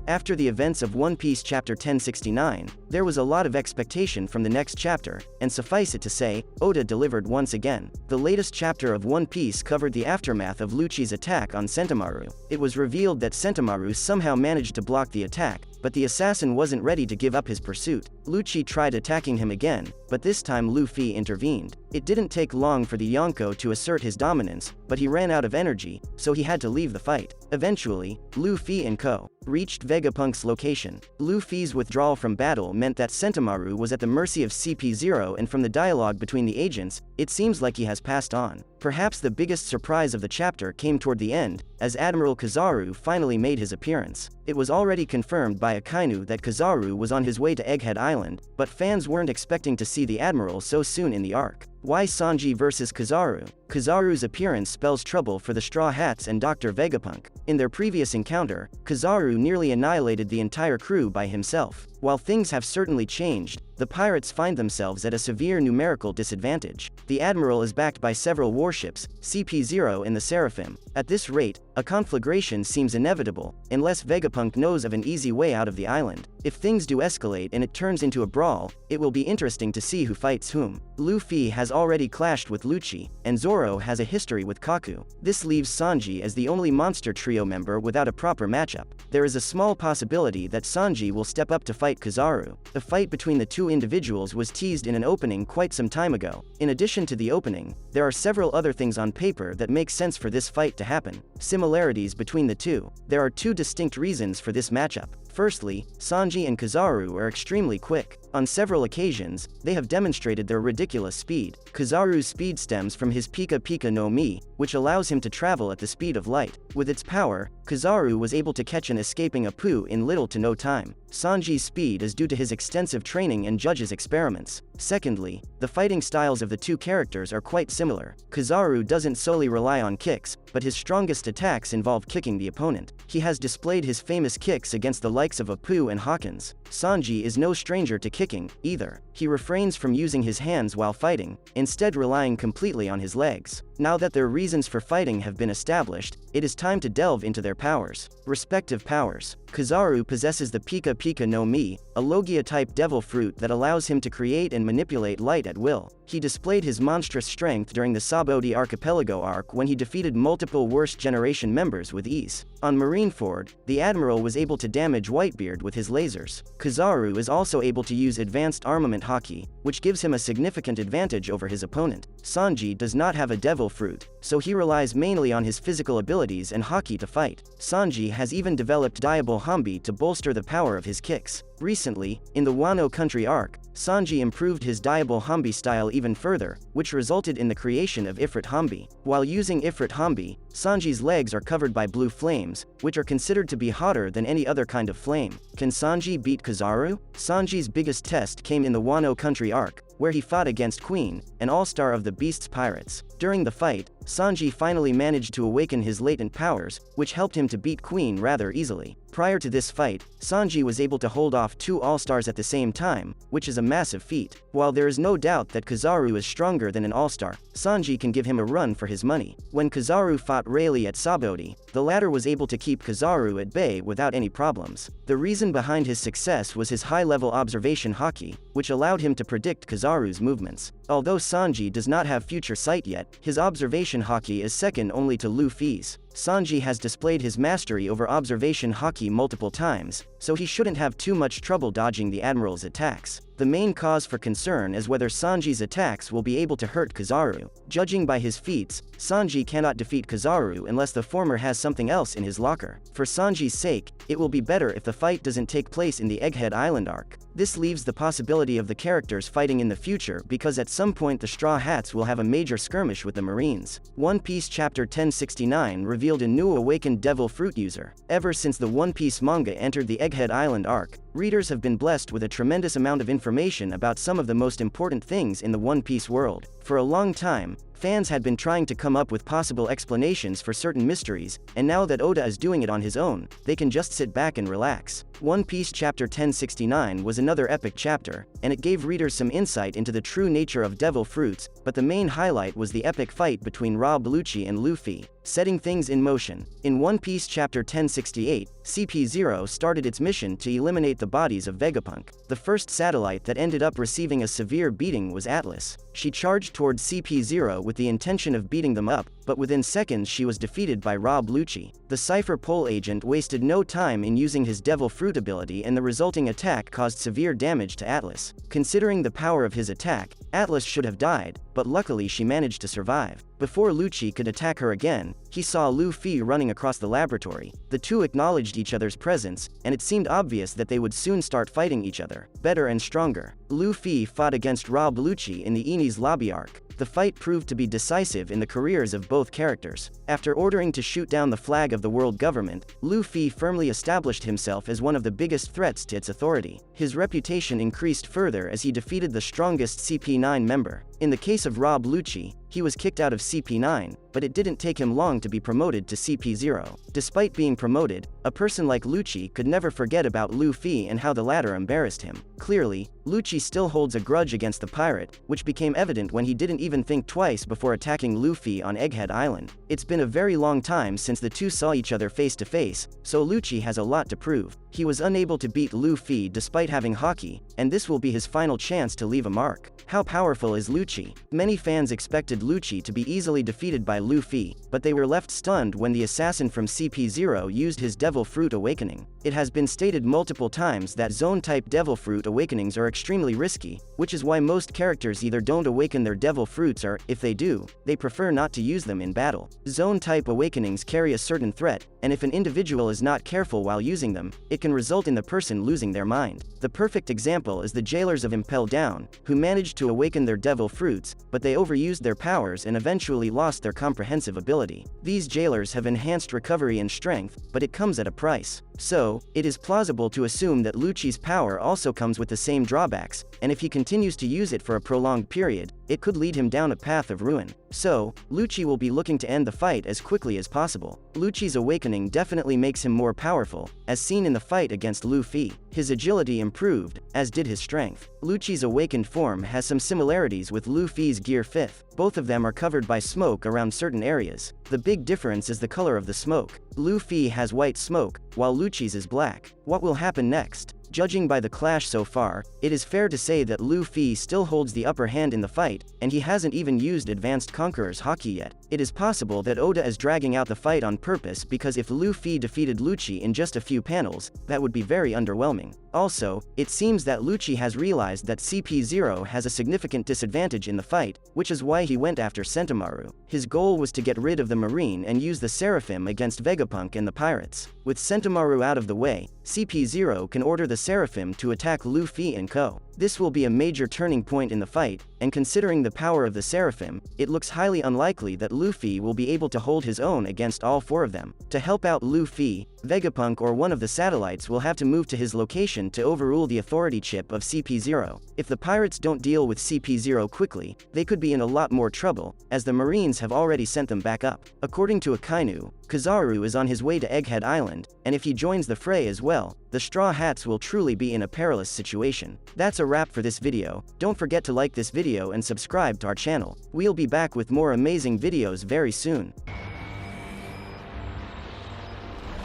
After the events of One Piece chapter 1069, there was a lot of expectation from the next chapter, and suffice it to say, Oda delivered once again. The latest chapter of One Piece covered the aftermath of Lucci's attack on Sentomaru. It was revealed that Sentomaru somehow managed to block the attack, but the assassin wasn't ready to give up his pursuit. Lucci tried attacking him again, but this time Luffy intervened. It didn't take long for the Yonko to assert his dominance, but he ran out of energy, so he had to leave the fight. Eventually, Luffy and Co. reached Vegapunk's location. Luffy's withdrawal from battle meant that Sentomaru was at the mercy of CP0, and from the dialogue between the agents, it seems like he has passed on. Perhaps the biggest surprise of the chapter came toward the end, as Admiral Kizaru finally made his appearance. It was already confirmed by Akainu that Kizaru was on his way to Egghead Island, but fans weren't expecting to see the Admiral so soon in the arc. Why Sanji versus Kizaru? Kizaru's appearance spells trouble for the Straw Hats and Dr. Vegapunk. In their previous encounter, Kizaru nearly annihilated the entire crew by himself. While things have certainly changed, the pirates find themselves at a severe numerical disadvantage. The Admiral is backed by several warships, CP0 and the Seraphim. At this rate, a conflagration seems inevitable, unless Vegapunk knows of an easy way out of the island. If things do escalate and it turns into a brawl, it will be interesting to see who fights whom. Luffy has already clashed with Lucci, and Zoro has a history with Kaku. This leaves Sanji as the only monster trio member without a proper matchup. There is a small possibility that Sanji will step up to fight Kizaru. The fight between the two individuals was teased in an opening quite some time ago. In addition to the opening, there are several other things on paper that make sense for this fight to happen. Similarities between the two. There are two distinct reasons for this matchup. Firstly, Sanji and Kizaru are extremely quick. On several occasions, they have demonstrated their ridiculous speed. Kizaru's speed stems from his Pika Pika no Mi, which allows him to travel at the speed of light. With its power, Kizaru was able to catch an escaping Appu in little to no time. Sanji's speed is due to his extensive training and judges' experiments. Secondly, the fighting styles of the two characters are quite similar. Kizaru doesn't solely rely on kicks, but his strongest attacks involve kicking the opponent. He has displayed his famous kicks against the likes of Appu and Hawkins. Sanji is no stranger to kicking, either. He refrains from using his hands while fighting, instead relying completely on his legs. Now that their reasons for fighting have been established, it is time to delve into their powers. Respective powers. Kizaru possesses the Pika Pika no Mi, a Logia-type devil fruit that allows him to create and manipulate light at will. He displayed his monstrous strength during the Sabo de Archipelago arc when he defeated multiple Worst Generation members with ease. On Marineford, the Admiral was able to damage Whitebeard with his lasers. Kizaru is also able to use advanced armament haki, which gives him a significant advantage over his opponent. Sanji does not have a devil fruit, so he relies mainly on his physical abilities and haki to fight. Sanji has even developed Diable Hambi to bolster the power of his kicks. Recently, in the Wano Country arc, Sanji improved his Diable Hambi style even further, which resulted in the creation of Ifrit Hambi. While using Ifrit Hambi, Sanji's legs are covered by blue flames, which are considered to be hotter than any other kind of flame. Can Sanji beat Kizaru? Sanji's biggest test came in the Wano Country arc, where he fought against Queen, an all-star of the Beast's pirates. During the fight, Sanji finally managed to awaken his latent powers, which helped him to beat Queen rather easily. Prior to this fight, Sanji was able to hold off two all-stars at the same time, which is a massive feat. While there is no doubt that Kizaru is stronger than an all-star, Sanji can give him a run for his money. When Kizaru fought Rayleigh at Sabodi, the latter was able to keep Kizaru at bay without any problems. The reason behind his success was his high-level observation haki, which allowed him to predict Kizaru's movements. Although Sanji does not have future sight yet, his observation haki is second only to Luffy's. Sanji has displayed his mastery over observation haki multiple times, so he shouldn't have too much trouble dodging the Admiral's attacks. The main cause for concern is whether Sanji's attacks will be able to hurt Kizaru. Judging by his feats, Sanji cannot defeat Kizaru unless the former has something else in his locker. For Sanji's sake, it will be better if the fight doesn't take place in the Egghead Island arc. This leaves the possibility of the characters fighting in the future because at some point the Straw Hats will have a major skirmish with the Marines. One Piece chapter 1069 revealed a new awakened devil fruit user. Ever since the One Piece manga entered the Egghead Island arc, readers have been blessed with a tremendous amount of information about some of the most important things in the One Piece world. For a long time, fans had been trying to come up with possible explanations for certain mysteries, and now that Oda is doing it on his own, they can just sit back and relax. One Piece Chapter 1069 was another epic chapter, and it gave readers some insight into the true nature of devil fruits, but the main highlight was the epic fight between Rob Lucci and Luffy, setting things in motion. In One Piece Chapter 1068, CP0 started its mission to eliminate the bodies of Vegapunk. The first satellite that ended up receiving a severe beating was Atlas. She charged towards CP0 with the intention of beating them up, but within seconds she was defeated by Rob Lucci. The Cypher Pole agent wasted no time in using his Devil Fruit ability, and the resulting attack caused severe damage to Atlas. Considering the power of his attack, Atlas should have died, but luckily she managed to survive. Before Lucci could attack her again, he saw Luffy running across the laboratory. The two acknowledged each other's presence, and it seemed obvious that they would soon start fighting each other, better and stronger. Luffy fought against Rob Lucci in the Enies Lobby arc. The fight proved to be decisive in the careers of both characters. After ordering to shoot down the flag of the world government, Luffy firmly established himself as one of the biggest threats to its authority. His reputation increased further as he defeated the strongest CP9 member. In the case of Rob Lucci, he was kicked out of CP9, but it didn't take him long to be promoted to CP0. Despite being promoted, a person like Lucci could never forget about Luffy and how the latter embarrassed him. Clearly, Lucci still holds a grudge against the pirate, which became evident when he didn't even think twice before attacking Luffy on Egghead Island. It's been a very long time since the two saw each other face to face, so Lucci has a lot to prove. He was unable to beat Luffy despite having Haki, and this will be his final chance to leave a mark. How powerful is Lucci? Many fans expected Lucci to be easily defeated by Luffy, but they were left stunned when the assassin from CP0 used his Devil Fruit Awakening. It has been stated multiple times that Zone-type Devil Fruit Awakenings are extremely risky, which is why most characters either don't awaken their Devil Fruits or, if they do, they prefer not to use them in battle. Zone-type Awakenings carry a certain threat, and if an individual is not careful while using them, it can result in the person losing their mind. The perfect example is the jailers of Impel Down, who managed to awaken their Devil Fruits, but they overused their powers and eventually lost their comprehensive ability. These jailers have enhanced recovery and strength, but it comes at a price. So, it is plausible to assume that Lucci's power also comes with the same drawbacks, and if he continues to use it for a prolonged period, it could lead him down a path of ruin. So, Lucci will be looking to end the fight as quickly as possible. Lucci's awakening definitely makes him more powerful, as seen in the fight against Luffy. His agility improved, as did his strength. Lucci's awakened form has some similarities with Luffy's Gear 5th. Both of them are covered by smoke around certain areas. The big difference is the color of the smoke. Luffy has white smoke, while Lucci's is black. What will happen next? Judging by the clash so far, it is fair to say that Luffy still holds the upper hand in the fight, and he hasn't even used Advanced Conqueror's Haki yet. It is possible that Oda is dragging out the fight on purpose, because if Luffy defeated Lucci in just a few panels, that would be very underwhelming. Also, it seems that Lucci has realized that CP0 has a significant disadvantage in the fight, which is why he went after Sentomaru. His goal was to get rid of the Marine and use the Seraphim against Vegapunk and the pirates. With Sentomaru out of the way, CP0 can order the Seraphim to attack Luffy and co. This will be a major turning point in the fight, and considering the power of the Seraphim, it looks highly unlikely that Luffy will be able to hold his own against all four of them. To help out Luffy, Vegapunk or one of the satellites will have to move to his location to overrule the authority chip of CP0. If the pirates don't deal with CP0 quickly, they could be in a lot more trouble, as the Marines have already sent them back up. According to Akainu, Kizaru is on his way to Egghead Island, and if he joins the fray as well, the Straw Hats will truly be in a perilous situation. That's a wrap for this video. Don't forget to like this video and subscribe to our channel. We'll be back with more amazing videos very soon.